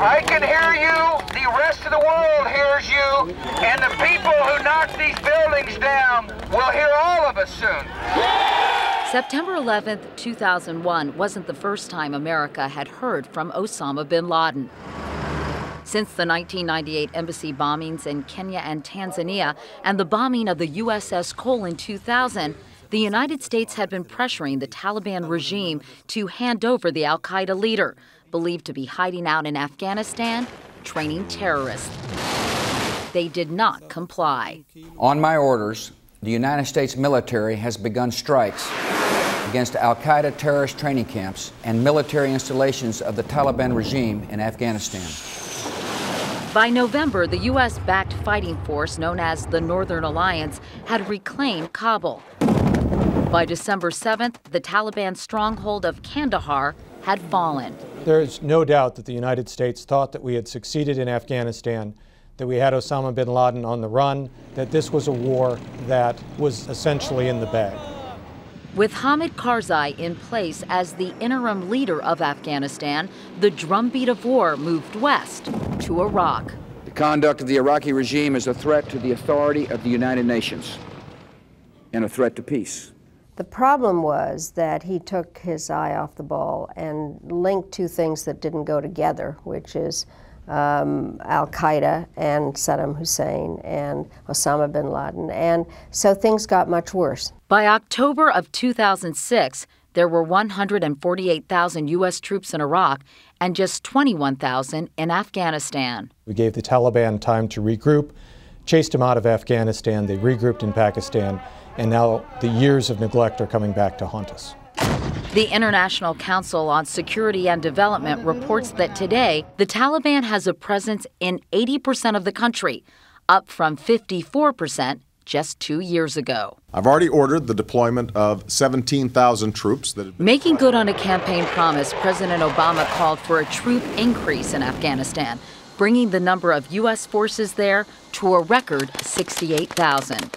I can hear you, the rest of the world hears you, and the people who knocked these buildings down will hear all of us soon. September 11th, 2001 wasn't the first time America had heard from Osama bin Laden. Since the 1998 embassy bombings in Kenya and Tanzania and the bombing of the USS Cole in 2000, the United States had been pressuring the Taliban regime to hand over the al-Qaeda leader, believed to be hiding out in Afghanistan, training terrorists. They did not comply. On my orders, the United States military has begun strikes against al-Qaeda terrorist training camps and military installations of the Taliban regime in Afghanistan. By November, the U.S.-backed fighting force known as the Northern Alliance had reclaimed Kabul. By December 7th, the Taliban stronghold of Kandahar had fallen. There is no doubt that the United States thought that we had succeeded in Afghanistan, that we had Osama bin Laden on the run, that this was a war that was essentially in the bag. With Hamid Karzai in place as the interim leader of Afghanistan, the drumbeat of war moved west to Iraq. The conduct of the Iraqi regime is a threat to the authority of the United Nations and a threat to peace. The problem was that he took his eye off the ball and linked two things that didn't go together, which is al-Qaeda and Saddam Hussein and Osama bin Laden, and so things got much worse. By October of 2006, there were 148,000 U.S. troops in Iraq and just 21,000 in Afghanistan. We gave the Taliban time to regroup, chased them out of Afghanistan, they regrouped in Pakistan, and now the years of neglect are coming back to haunt us. The International Council on Security and Development reports that today, the Taliban has a presence in 80% of the country, up from 54% just 2 years ago. I've already ordered the deployment of 17,000 troops. Making good on a campaign promise, President Obama called for a troop increase in Afghanistan, bringing the number of U.S. forces there to a record 68,000.